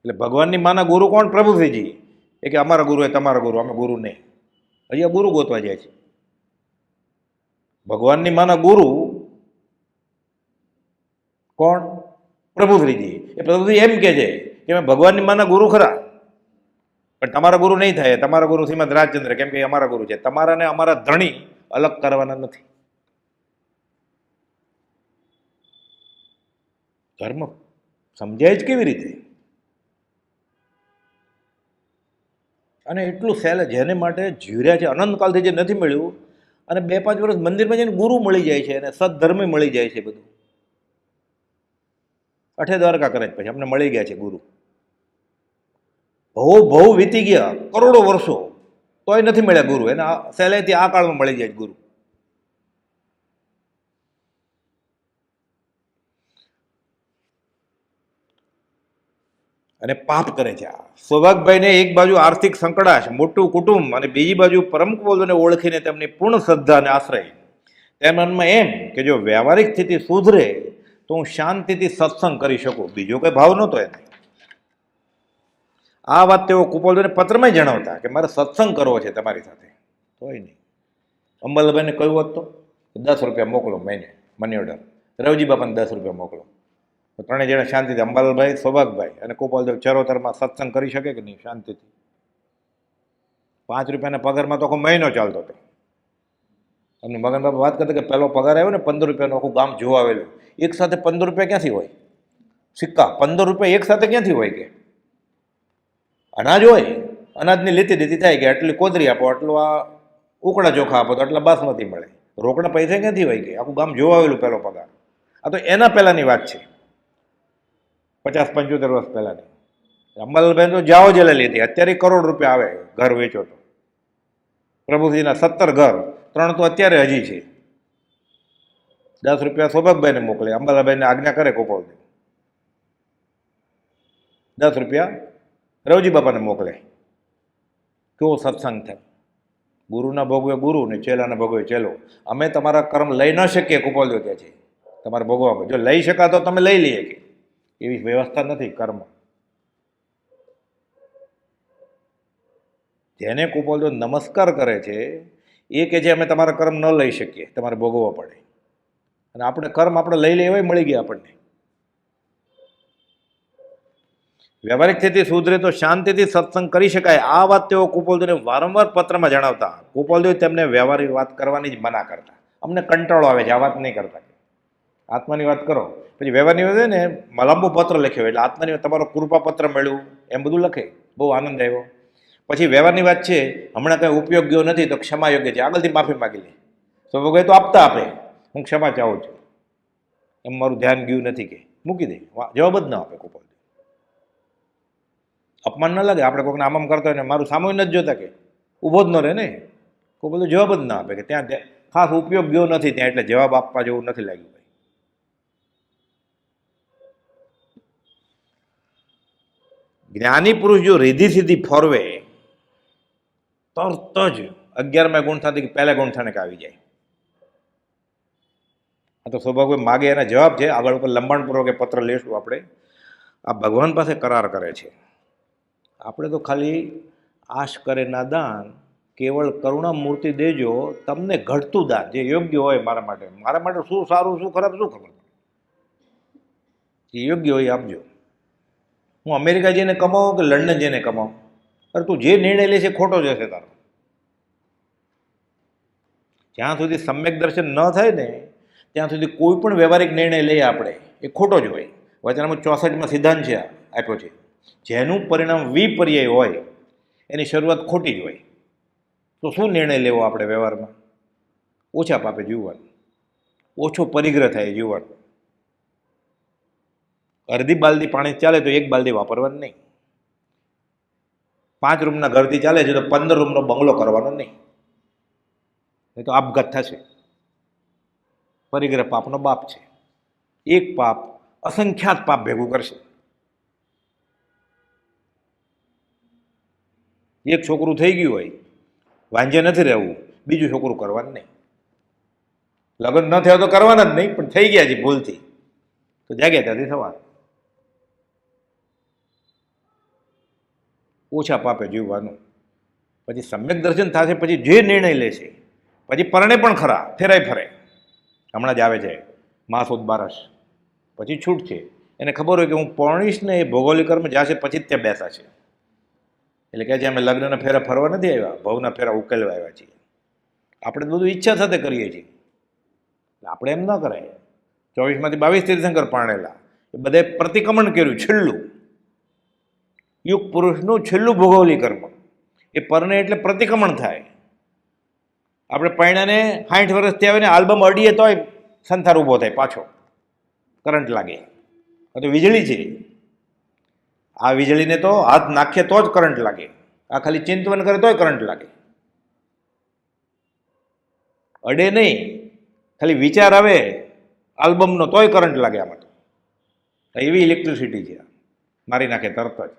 એટલે ભગવાનની માના ગુરુ કોણ? પ્રભુજીજી. એ કે અમારા ગુરુ એ તમારા ગુરુ, અમે ગુરુ નહીં. હજી આ ગુરુ ગોતવા જાય છે. ભગવાનની માના ગુરુ કોણ? પ્રભુશ્રીજી. એ પ્રભુજી એમ કે છે કે અમે ભગવાનની માના ગુરુ ખરા, પણ તમારા ગુરુ નહીં થાય. તમારા ગુરુ શ્રીમદ રાજચંદ્ર, કેમ કે અમારા ગુરુ છે. તમારા ને અમારા ધણી અલગ કરવાના નથી. ધર્મ સમજાય જ કેવી રીતે? અને એટલું સહેલે જેને માટે જીવ્યા છે અનંતકાલથી જે નથી મળ્યું, અને 2-5 વર્ષ મંદિરમાં જઈને ગુરુ મળી જાય છે અને સદધર્મ મળી જાય છે. બધું અઠે દ્વારકા કરે પછી અમને મળી ગયા છે ગુરુ. બહુ વીતી ગયા કરોડો વર્ષો, તોય નથી મળ્યા ગુરુ. એને સહેલેથી આ કાળમાં મળી જાય ગુરુ. અને પાપ કરે છે. આ સૌભાગભાઈને એક બાજુ આર્થિક સંકડાશ, મોટું કુટુંબ, અને બીજી બાજુ પરમ કુવલોને ઓળખીને તેમની પૂર્ણ શ્રદ્ધા અને આશ્રય. તેમના મનમાં એમ કે જો વ્યવહારિક સ્થિતિ સુધરે તો હું શાંતિથી સત્સંગ કરી શકું. બીજો કઈ ભાવ નહોતો એને. આ વાત તેઓ કુપોલજીને પત્રમાં જણાવતા કે મારે સત્સંગ કરવો છે તમારી સાથે. તોય નહીં. અંબાલાભાઈને કહ્યું હોત તો 10 રૂપિયા મોકલો મહિને મની ઓર્ડર, રવજી બાપાને 10 રૂપિયા મોકલો. તો 3 જણા શાંતિથી, અંબાલાલભાઈ, સૌભાગભાઈ અને કુપાલદેવ ચરોતરમાં સત્સંગ કરી શકે કે નહીં શાંતિથી? 5 રૂપિયાના પગારમાં તો આખો મહિનો ચાલતો હતો. અમને મગન બાપા વાત કરતા કે પહેલો પગાર આવ્યો ને 15 રૂપિયાનું આખું ગામ જોવા આવેલું. એક સાથે 15 રૂપિયા ક્યાંથી હોય? સિક્કા 15 રૂપિયા એક સાથે ક્યાંથી હોય? કે અનાજ હોય, અનાજની લેતી દેતી થાય કે આટલી કોદરી આપો, આટલું આ ઉકળા ચોખા આપો તો આટલા બાસમતી મળે. રોકડા પૈસા ક્યાંથી હોય? કે આખું ગામ જોવા આવેલું પહેલો પગાર. આ તો એના પહેલાંની વાત છે, 50-75 વર્ષ પહેલાંની. અંબાલાલભાઈ તો જાઓ જ લીધી. અત્યારે કરોડ રૂપિયા આવે ઘર વેચો તો. પ્રભુજીના 17 ઘર, 3 તો અત્યારે હજી છે. 10 રૂપિયા સૌભાગભાઈને મોકલે, અંબાલાભાઈને આજ્ઞા કરે ગોપાલદેવ. 10 રૂપિયા રવજી બાપાને મોકલે. કેવો સત્સંગ થાય! ગુરુના ભોગવે ગુરુ ને ચેલાના ભોગવે ચેલો. અમે તમારા કર્મ લઈ ન શકીએ, ગોપાલદેવ કહે છે, તમારે ભોગવવા. જો લઈ શકા તો તમે લઈ લઈએ, કે એવી વ્યવસ્થા નથી કર્મ. જેને કુપોલદેવ નમસ્કાર કરે છે એ કે છે અમે તમારા કર્મ ન લઈ શકીએ, તમારે ભોગવવા પડે. અને આપણે કર્મ આપણે લઈ લઈએ મળી ગયા આપણને. વ્યવહારિક સ્થિતિ સુધરે તો શાંતિથી સત્સંગ કરી શકાય. આ વાત તેઓ કુપોલદેવને વારંવાર પત્રમાં જણાવતા. કુપોલદેવ તેમને વ્યવહારિક વાત કરવાની જ મના કરતા. અમને કંટાળો આવે છે, આ વાત નહીં કરતા. આત્માની વાત કરો. પછી વ્યવહારની વાત ને લાંબો પત્ર લખ્યો, એટલે આત્માની તમારો કૃપા પત્ર મળ્યું એમ બધું લખે. બહુ આનંદ આવ્યો. પછી વ્યવહારની વાત છે, હમણાં કંઈ ઉપયોગ્ય નથી તો ક્ષમા યોગ્ય છે, આગળથી માફી માગી લે. તો ભગવાન તો આપતા આપે, હું ક્ષમા ચાહું છું, એમ મારું ધ્યાન ગયું નથી, કે મૂકી દે. જવાબ જ ના આપે કુપોલદેવ. અપમાન ન લાગે? આપણે કોઈકને આમ કરતા હોય ને મારું સામું નથી જોતા, કે ઊભો જ ન રહે ને. કુપોલદેવ જવાબ જ ના આપે, કે ત્યાં ખાસ ઉપયોગ ગયો નથી ત્યાં, એટલે જવાબ આપવા જેવું નથી લાગ્યું. જ્ઞાની પુરુષ જો રીધી સીધી ફરવે તરત જ 11મા ગુણથાથી પહેલા ગુણથાને આવી જાય. આ તો સૌભાગ્ય માગે એના જવાબ છે. આગળ ઉપર લંબાણપૂર્વક એ પત્ર લેશું આપણે. આ ભગવાન પાસે કરાર કરે છે. આપણે તો ખાલી આશ કરે નાદાન, કેવળ કરુણામૂર્તિ દેજો, તમને ઘટતું દાન જે યોગ્ય હોય મારા માટે શું સારું શું ખરાબ શું ખબર, જે યોગ્ય હોય આપજો. હું અમેરિકા જઈને કમાઉં કે લંડન જઈને કમાઉં, અરે તું જે નિર્ણય લે છે ખોટો જ હશે તારો. જ્યાં સુધી સમ્યક દર્શન ન થાય ને ત્યાં સુધી કોઈ પણ વ્યવહારિક નિર્ણય લઈએ આપણે એ ખોટો જ હોય. વચનામૃત 64માં સિદ્ધાંત છે આપ્યો છે, જેનું પરિણામ વિપર્યય હોય એની શરૂઆત ખોટી જ હોય. તો શું નિર્ણય લેવો આપણે વ્યવહારમાં? ઓછા પાપે જીવવાનું, ઓછો પરિગ્રહ થાય જીવવાનું. અડધી બાલદી પાણી ચાલે તો એક બાલદી વાપરવાનું નહીં. 5 રૂમના ઘરથી ચાલે છે તો 15 રૂમનો બંગલો કરવાનો નહીં, એ તો આપઘાત થશે. પરિગ્રહ પાપનો બાપ છે. એક પાપ અસંખ્યાત પાપ ભેગું કરશે. એક છોકરું થઈ ગયું હોય, વાંજે નથી રહેવું, બીજું છોકરું કરવાનું નહીં. લગ્ન ન થયા તો કરવાના જ નહીં, પણ થઈ ગયા છે ભૂલથી તો જાગ્યા ત્યાંથી સવાર. ઓછા પાપે જીવવાનું. પછી સમ્યક દર્શન થશે, પછી જે નિર્ણય લેશે, પછી પરણે પણ ખરા, ફેરાય ફરે. હમણાં જ આવે છે માસુદ બારસ, પછી છૂટ છે. એને ખબર હોય કે હું પરણીશ ને એ ભૌગોલિક કર્મ જશે પછી જ ત્યાં બેસા છે. એટલે કહે છે અમે લગ્નના ફેરા ફરવા નથી આવ્યા, ભવના ફેરા ઉકેલવા આવ્યા છીએ. આપણે બધું ઈચ્છા સાથે કરીએ છીએ, આપણે એમ ન કરાય. 24માંથી 22 તીર્થંકર પાણેલા, એ બધે પ્રતિક્રમણ કર્યું. છેલ્લું યુગ પુરુષનું છેલ્લું ભૌગોલિક કર્મ એ પરણે એટલે પ્રતિક્રમણ થાય. આપણે પૈણાને 60 વર્ષથી આવે ને આલ્બમ અડીએ તોય સંસાર ઊભો થાય, પાછો કરંટ લાગે. તો વીજળી છે, આ વીજળીને તો હાથ નાખીએ તો જ કરંટ લાગે, આ ખાલી ચિંતવન કરે તોય કરંટ લાગે. અડે નહીં, ખાલી વિચાર આવે આલ્બમનો તોય કરંટ લાગે. આમાં તો એવી ઇલેક્ટ્રિસિટી છે, મારી નાખે તરત જ.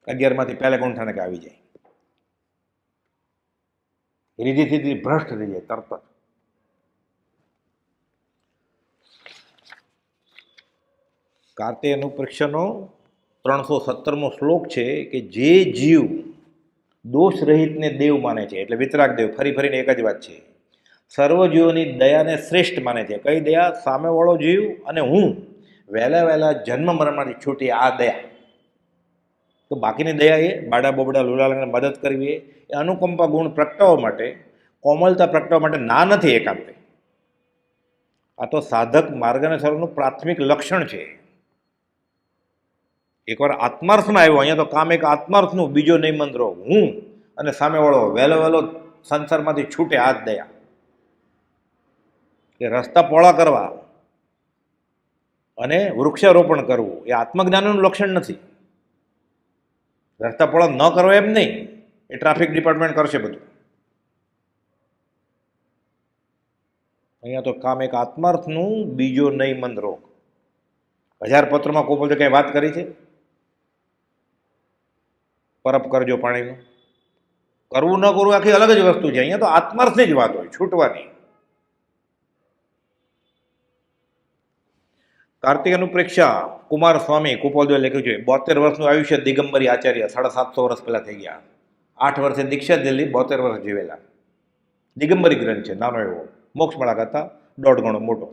11માંથી પહેલા ગુંઠાને કે આવી જાય, રીધિથી ભ્રષ્ટ થઈ જાય તરત જ. કાર્તિક અનુપ્રેક્ષાનો 317મો શ્લોક છે કે જે જીવ દોષ રહિતને દેવ માને છે, એટલે વિતરાગ દેવ, ફરી ફરીને એક જ વાત છે, સર્વ જીવોની દયાને શ્રેષ્ઠ માને છે. કઈ દયા? સામેવાળો જીવ અને હું વહેલા જન્મ મરણમાંથી છૂટી આ દયા. તો બાકીની દયા એ બાડા બોબડા લુલાલાને મદદ કરવી, એ અનુકંપા ગુણ પ્રગટાવવા માટે, કોમલતા પ્રગટાવવા માટે ના નથી એકાંતે. આ તો સાધક માર્ગને સર્વનું પ્રાથમિક લક્ષણ છે. એકવાર આત્માર્થમાં આવ્યો, અહીંયા તો કામ એક આત્માર્થનું, બીજો નહીં મંત્રો હું અને સામેવાળો વહેલો સંસારમાંથી છૂટે આ જ દયા. કે રસ્તા પહોળા કરવા અને વૃક્ષારોપણ કરવું એ આત્મજ્ઞાનનું લક્ષણ નથી. રસ્તા પહોળા ન કરો એમ નહીં, એ ટ્રાફિક ડિપાર્ટમેન્ટ કરશે બધું. અહીંયા તો કામ એક આત્માર્થનું, બીજો નહીં મંત્રો. 1000 પત્રમાં કોઈ બોલતો કઈ વાત કરી છે? પરપ કરજો પાણીનું, કરવું ન કરવું આખી અલગ જ વસ્તુ છે. અહીંયા તો આત્માર્થની જ વાત હોય, છૂટવાની. કાર્તિક અનુપ્રેક્ષા કુમાર સ્વામી કુપોલદેવે લખ્યું છે. 72 વર્ષનું આયુષ્ય દિગંબરી આચાર્ય, 750 વર્ષ પહેલા થઈ ગયા. 8 વર્ષે દીક્ષા લીધી, 72 વર્ષ જીવેલા. દિગંબરી ગ્રંથ છે, નાનો એવો, મોક્ષ માળા કરતા 1.5 ગણો મોટો.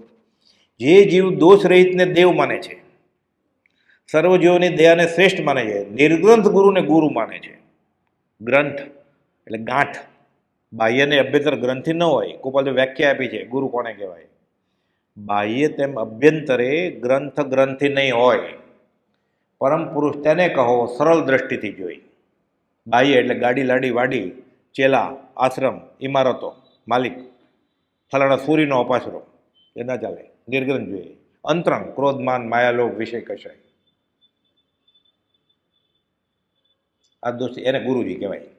જે જીવ દોષ રહિતને દેવ માને છે, સર્વ જીવોની દયાને શ્રેષ્ઠ માને છે, નિર્ગ્રંથ ગુરુને ગુરુ માને છે. ગ્રંથ એટલે ગાંઠ, બાહ્ય ને અભ્યંતર ગ્રંથિ ન હોય. કુપાલદેવ વ્યાખ્યા આપી છે ગુરુ કોને કહેવાય. બાહ્ય તેમ અભ્યંતરે ગ્રંથિ નહીં હોય, પરમ પુરુષ તેને કહો સરળ દ્રષ્ટિથી જોઈ. બાહ્ય એટલે ગાડી લાડી વાડી, ચેલા, આશ્રમ, ઇમારતો, માલિક, ફલાણા સૂર્યનો અપાસરો, એ ના ચાલે. નિર્ગ્રંથ જોઈએ. અંતરંગ ક્રોધમાન માયાલોભ વિષય કશાય, આ દોસ્તી એને ગુરુજી કહેવાય.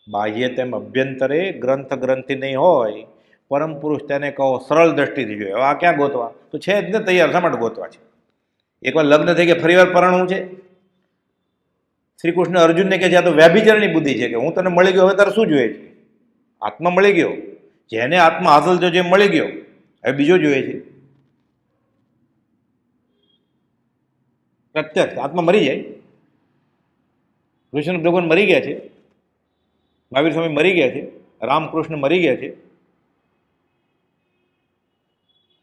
બાહ્ય તેમ અભ્યંતરે ગ્રંથિ નહીં હોય, પરમ પુરુષ તેને કહો સરળ દ્રષ્ટિથી જોઈએ. હવે આ ક્યાં ગોતવા? તો છે જ ને તૈયાર, શા માટે ગોતવા છે? એકવાર લગ્ન થઈ ગયા ફરીવાર પરણવું છે? શ્રી કૃષ્ણ અર્જુનને કહે છે આ તો વ્યાભિચારની બુદ્ધિ છે, કે હું તને મળી ગયો, હવે તારે શું જોઈએ છે? આત્મા મળી ગયો, જેને આત્મા હાંસલ થયો જે મળી ગયો, હવે બીજો જોઈએ છે? પ્રત્યક્ષ આત્મા મરી જાય, કૃષ્ણ ભગવાન મરી ગયા છે, મહાવીર સ્વામી મરી ગયા છે, રામકૃષ્ણ મરી ગયા છે.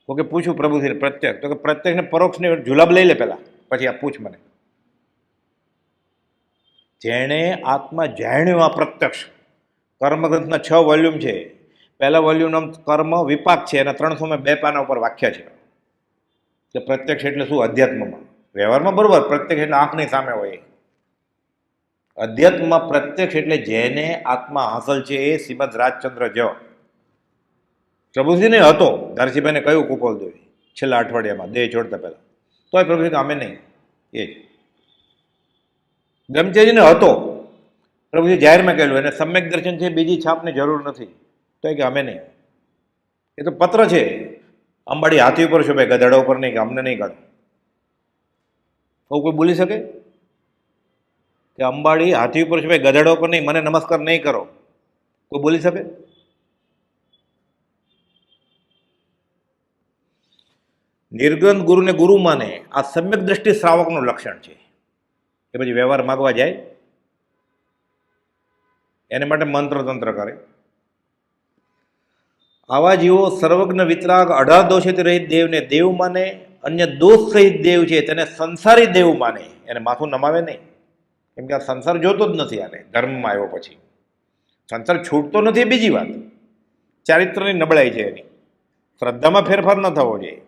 તો કે પૂછું પ્રભુથી પ્રત્યક્ષ, તો કે પ્રત્યક્ષ ને પરોક્ષને જુલાબ લઈ લે પહેલા, પછી આ પૂછ મને. જેણે આત્મા જાણ્યું આ પ્રત્યક્ષ, કર્મગ્રંથના 6 વોલ્યુમ છે. પહેલા વોલ્યુમનું કર્મ વિપાક છે, અને 302 પાના ઉપર વાક્ય છે કે પ્રત્યક્ષ એટલે શું અધ્યાત્મમાં. વ્યવહારમાં બરોબર પ્રત્યક્ષ એટલે આંખની સામે હોય. અધ્યાત્મમાં પ્રત્યક્ષ એટલે જેને આત્મા હાંસલ છે એ શ્રીમદ રાજચંદ્ર જ. પ્રભુજીને હતો, ધારસીભાઈને કહ્યું કુપોલદેવે છેલ્લા અઠવાડિયામાં દેહ છોડતા પહેલા, તોય પ્રભુજી કે અમે નહીં. એ જ બ્રહ્મચારીને હતો, પ્રભુજી જાહેરમાં કહેલું એને સમ્યક દર્શન છે, બીજી છાપની જરૂર નથી. તો કે અમે નહીં. એ તો પત્ર છે, અંબાડી હાથી ઉપર શોભે, ગધેડા ઉપર નહીં, કે અમને નહીં કાઢો. કોઈ બોલી શકે કે અંબાડી હાથી ઉપર શોભે, ગધેડા ઉપર નહીં, મને નમસ્કાર નહીં કરો? કોઈ બોલી શકે? નિર્ગ્રંથ ગુરુને ગુરુ માને, આ સમ્યક દ્રષ્ટિ શ્રાવકનું લક્ષણ છે. કે પછી વ્યવહાર માગવા જાય એને માટે મંત્ર તંત્ર કરે. આવા જીવો સર્વજ્ઞ વિતરાગ 18 દોષેથી રહિત દેવને દેવ માને, અન્ય દોષ સહિત દેવ છે તેને સંસારી દેવ માને. એને માથું નમાવે નહીં, કેમ કે આ સંસાર જોતો જ નથી. આને ધર્મમાં આવ્યો પછી સંસાર છૂટતો નથી. બીજી વાત ચારિત્રની નબળાઈ છે એની, શ્રદ્ધામાં ફેરફાર ન થવો જોઈએ.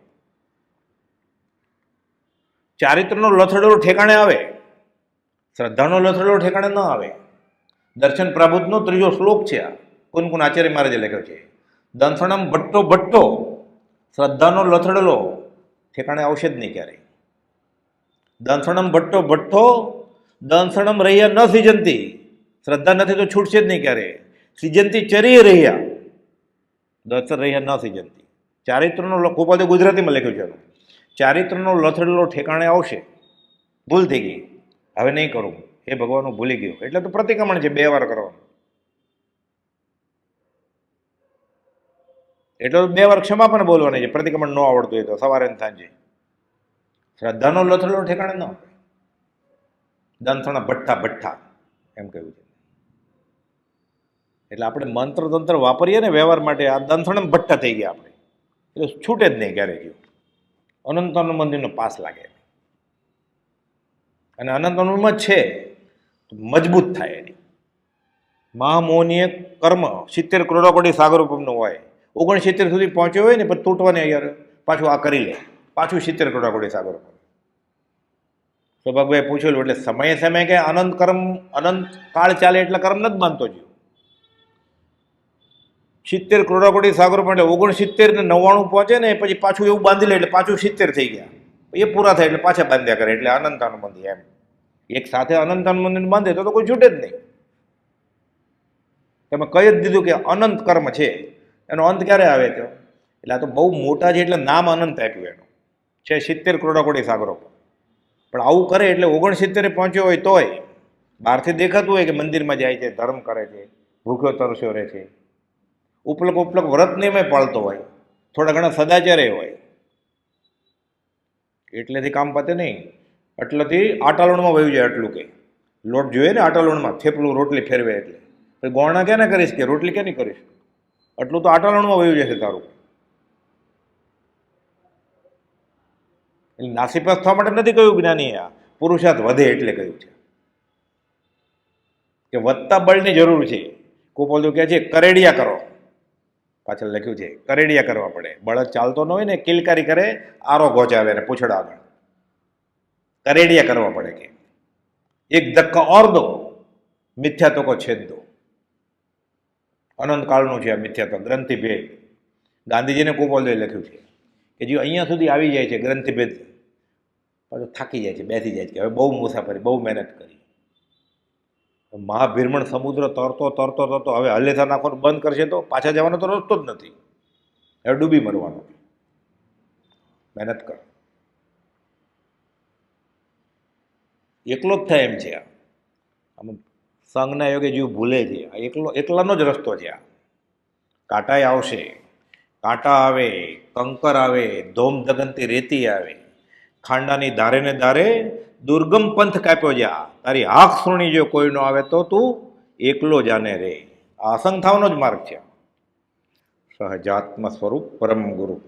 ચારિત્રનો લથડો ઠેકાણે આવે, શ્રદ્ધાનો લથડો ઠેકાણે ન આવે. દર્શન પ્રબુદ્ધનો 3જો શ્લોક છે આ, કુનકુન આચાર્ય મહારાજે લખ્યો છે. દંસણમ ભટ્ટો ભટ્ટો, શ્રદ્ધાનો લથડલો ઠેકાણે આવશે જ નહીં ક્યારેય. દંસણમ ભટ્ટો ભટ્ટો, દંસણમ રહ્યા ન સિજંતી, શ્રદ્ધા નથી તો છૂટશે જ નહીં ક્યારે. સિજંતી ચરીએ રહ્યા, દર્શન રહ્યા ન સિજંતી. ચારિત્રનો ગોપાલ ગુજરાતીમાં લખ્યું છે એનું. ચારિત્રનો લથડલો ઠેકાણે આવશે. ભૂલ થઈ ગઈ, હવે નહીં કરું, એ ભગવાનનું ભૂલી ગયો, એટલે તો પ્રતિક્રમણ છે 2 વાર કરવાનું. એટલે 2 વાર ક્ષમા પણ બોલવાની છે, પ્રતિક્રમણ ન આવડતું હોય તો સવારે સાંજે. શ્રદ્ધાનો લથડલો ઠેકાણે ન આવે. દંસણા ભઠ્ઠા ભઠ્ઠા એમ કહ્યું છે. એટલે આપણે મંત્ર તંત્ર વાપરીએ ને વ્યવહાર માટે, આ દંસણ ભઠ્ઠા થઈ ગયા આપણે, એટલે છૂટે જ નહીં ક્યારેય. ગયું અનંતનું મંદિરનો પાસ લાગે, અને અનંતનુમાં છે મજબૂત થાય એની. મહામોહનીય કર્મ 70 કરોડોકોટી સાગર ઉપમનું હોય, 69 સુધી પહોંચ્યો હોય ને પછી તૂટવાને યાર પાછું આ કરી લે, પાછું 70 કરોડોકોટી સાગર ઉપર. સૌભાગભાઈ પૂછેલું, એટલે સમયે સમયે કે અનંત કર્મ અનંત કાળ ચાલે એટલે કર્મ નથી બાંધતો જીવ. 70 કરોડોકોટી સાગર માટે 69 ને 99 પહોંચે ને પછી પાછું એવું બાંધી લે એટલે પાછું 70 થઈ ગયા, એ પૂરા થાય એટલે પાછા બાંધ્યા કરે, એટલે અનંતાનું મંદિર. એમ એક સાથે અનંતાનું મંદિર બાંધે તો કોઈ છૂટે જ નહીં. તમે કહી જ દીધું કે અનંત કર્મ છે, એનો અંત ક્યારે આવે તો? એટલે આ તો બહુ મોટા છે એટલે નામ અનંત આપ્યું એનું છે, 70 કરોડોકોટી સાગરો પર. પણ આવું કરે એટલે 69 પહોંચ્યો હોય તોય બહારથી દેખાતું હોય કે મંદિરમાં જાય છે, ધર્મ કરે છે, ભૂખ્યો તરસ્યો રહે છે, ઉપલક વ્રત નિયમે પાળતો હોય, થોડા ઘણા સદાચારે હોય, એટલેથી કામ પતે નહીં. એટલેથી આટાલણમાં વયું જાય. આટલું કે લોટ જોઈએ ને આટાલણમાં, થેપલું રોટલી ફેરવે એટલે પછી ગોળણા ક્યાં ને કરીશ કે રોટલી ક્યાં નહીં કરીશ, એટલું તો આટાલણમાં વયું જશે તારું. એટલે નાસીપાસ થવા માટે નથી કહ્યું જ્ઞાની, આ પુરુષાર્થ વધે એટલે કહ્યું છે કે વધતા બળની જરૂર છે. કોપોલ કહે છે કરેડિયા કરો, પાછળ લખ્યું છે કરેડિયા કરવા પડે. બળદ ચાલતો ન હોય ને, કિલકારી કરે, આરો ગોચાવે ને પૂછડા આગળ, કરેડિયા કરવા પડે. કે એક ધક્કા ઓર દો, મિથ્યાત્વ કો છેદ દો. અનંતકાળનું છે આ મિથ્યાત્વ, ગ્રંથિ ભેદ. ગાંધીજીને કોપોલદેવે લખ્યું છે કે જે અહીંયા સુધી આવી જાય છે ગ્રંથિ ભેદ, પાછું થાકી જાય છે, બેસી જાય છે કે હવે બહુ મુસાફરી, બહુ મહેનત કરી. મહાભીરમણ સમુદ્ર તરતો તરતો તરતો હવે હલેથા નાખવાનું બંધ કરશે તો પાછા જવાનો તો રસ્તો જ નથી, હવે ડૂબી મરવાનો. મહેનત કર, એકલો જ થાય એમ છે. આમ સંઘના યોગે જીવ ભૂલે છે, આ એકલાનો જ રસ્તો છે. આ કાંટાએ આવશે, કાંટા આવે, કંકર આવે, ધોમ દગનતી રેતી આવે, ખાંડાની ધારે ને ધારે દુર્ગમ પંથ કાપ્યો જા, તારી હાક સુણી જો કોઈ ન આવે તો તું એકલો જાને રે. આ અસંગ થવાનો જ માર્ગ છે. સહજાત્મ સ્વરૂપ પરમ ગુરુ.